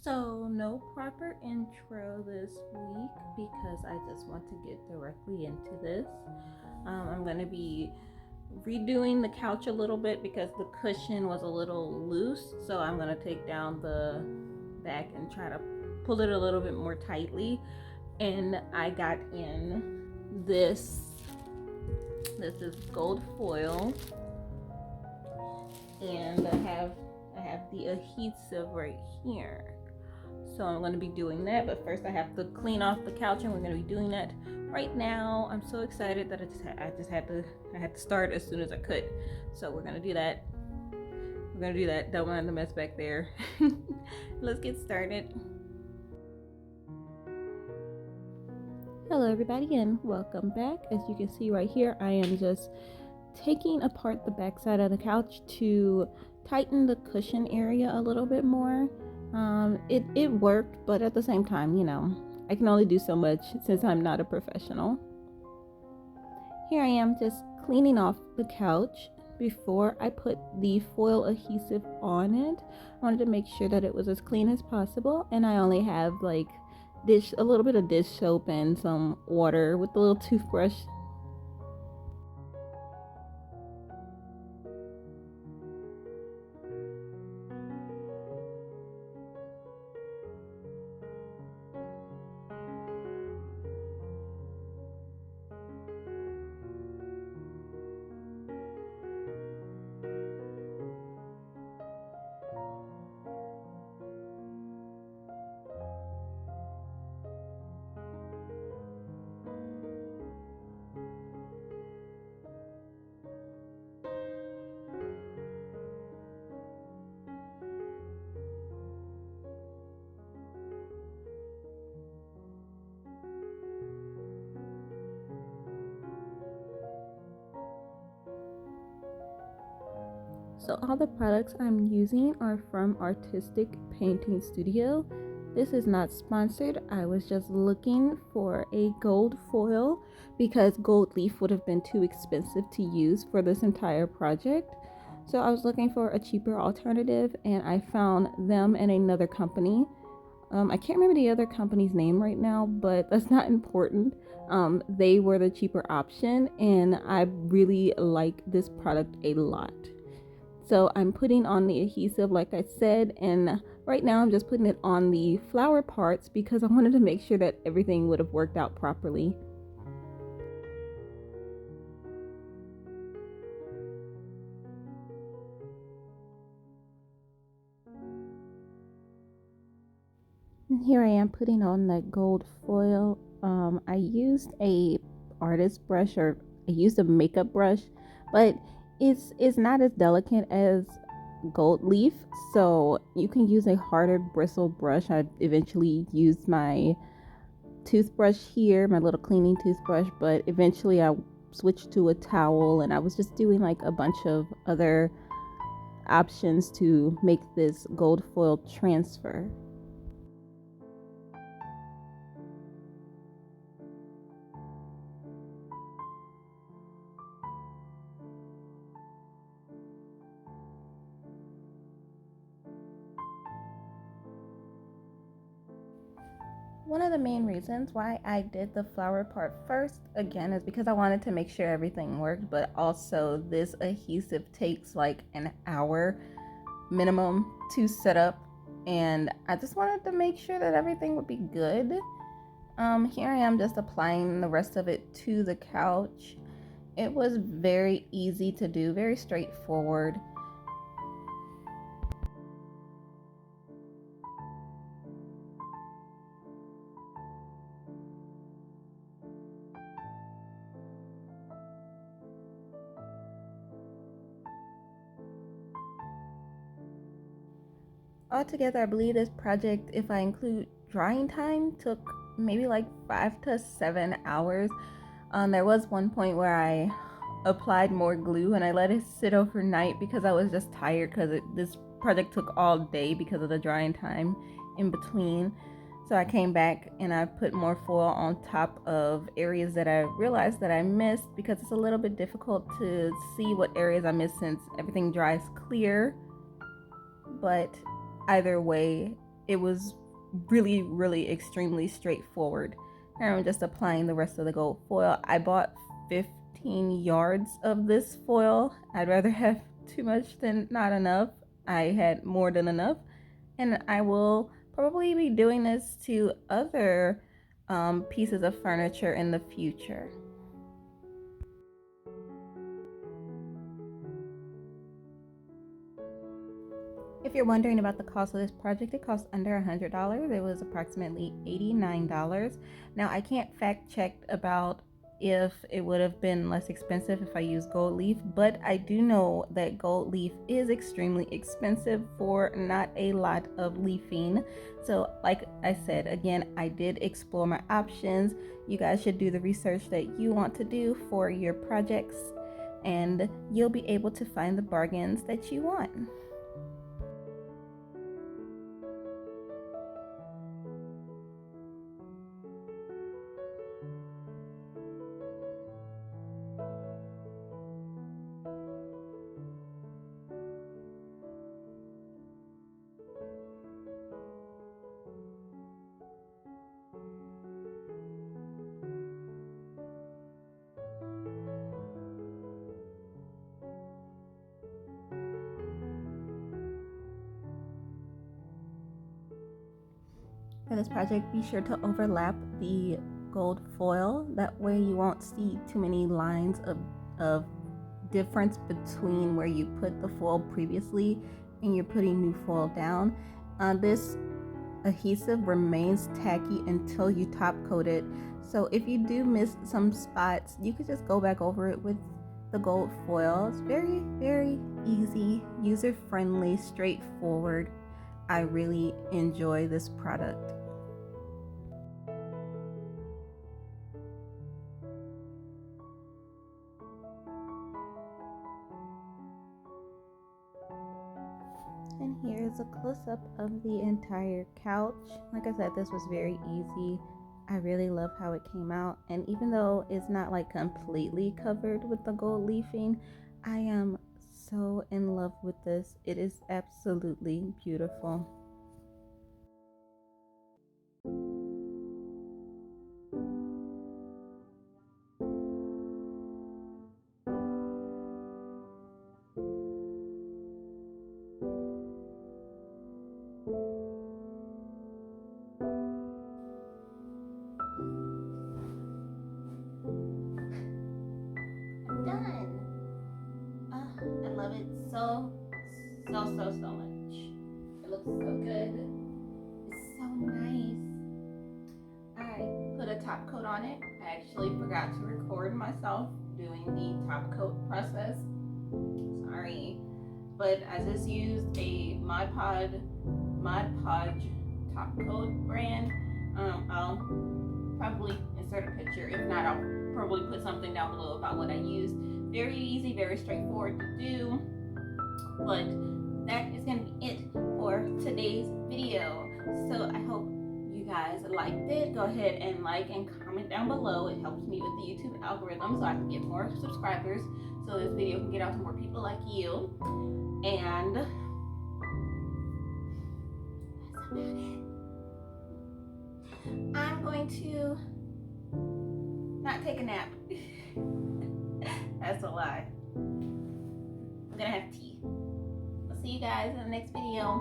So no proper intro this week because I just want to get directly into this. I'm going to be redoing the couch a little bit because the cushion was a little loose. So I'm going to take down the back and try to pull it a little bit more tightly. And I got in this is gold foil, and I have the adhesive right here. So I'm going to be doing that, but first I have to clean off the couch, and we're going to be doing that right now. I'm so excited that I had to start as soon as I could. So we're going to do that. Don't mind the mess back there. Let's get started. Hello everybody and welcome back. As you can see right here, I am just taking apart the back side of the couch to tighten the cushion area a little bit more. It worked, but at the same time, I can only do so much since I'm not a professional. Here I am just cleaning off the couch. Before I put the foil adhesive on it, I wanted to make sure that it was as clean as possible, and I only have a little bit of dish soap and some water with a little toothbrush. So all the products I'm using are from Artistic Painting Studio. This is not sponsored. I was just looking for a gold foil because gold leaf would have been too expensive to use for this entire project. So I was looking for a cheaper alternative, and I found them and another company. I can't remember the other company's name right now, but that's not important. They were the cheaper option, and I really like this product a lot. So I'm putting on the adhesive like I said, and right now I'm just putting it on the flower parts because I wanted to make sure that everything would have worked out properly. And here I am putting on that gold foil. I used a artist brush, or I used a makeup brush, but it's not as delicate as gold leaf, so you can use a harder bristle brush. I eventually used my toothbrush here, my little cleaning toothbrush, but eventually I switched to a towel, and I was just doing like a bunch of other options to make this gold foil transfer. One of the main reasons why I did the flower part first, again, is because I wanted to make sure everything worked, but also this adhesive takes like an hour minimum to set up, and I just wanted to make sure that everything would be good. Here I am just applying the rest of it to the couch. It was very easy to do, very straightforward. Altogether, I believe this project, if I include drying time, took maybe like 5 to 7 hours. There was one point where I applied more glue and I let it sit overnight because I was just tired because this project took all day because of the drying time in between. So I came back and I put more foil on top of areas that I realized that I missed, because it's a little bit difficult to see what areas I missed since everything dries clear. But either way, it was really, really extremely straightforward. And I'm just applying the rest of the gold foil. I bought 15 yards of this foil. I'd rather have too much than not enough. I had more than enough, and I will probably be doing this to other pieces of furniture in the future. If you're wondering about the cost of this project, it cost under $100. It was approximately $89. Now, I can't fact check about if it would have been less expensive if I used gold leaf, but I do know that gold leaf is extremely expensive for not a lot of leafing. So like I said, again, I did explore my options. You guys should do the research that you want to do for your projects, and you'll be able to find the bargains that you want. For this project, be sure to overlap the gold foil. That way you won't see too many lines of difference between where you put the foil previously and you're putting new foil down. This adhesive remains tacky until you top coat it. So if you do miss some spots, you could just go back over it with the gold foil. It's very, very easy, user-friendly, straightforward. I really enjoy this product. And here's a close-up of the entire couch. Like I said, this was very easy. I really love how it came out, and even though it's not like completely covered with the gold leafing, I am so in love with this. It is absolutely beautiful. I'm done. I love it so much. It looks so good. It's so nice. I put a top coat on it. I actually forgot to record myself doing the top coat process. Sorry. But I just used a Mod Podge top coat brand. I'll probably insert a picture. If not, I'll probably put something down below about what I used. Very easy, very straightforward to do. But that is going to be it for today's video. So I hope you guys liked it. Go ahead and like and comment down below. It helps me with the YouTube algorithm so I can get more subscribers, so this video can get out to more people like you. And that's about it. I'm going to not take a nap. That's a lie. I'm gonna have tea. I'll see you guys in the next video.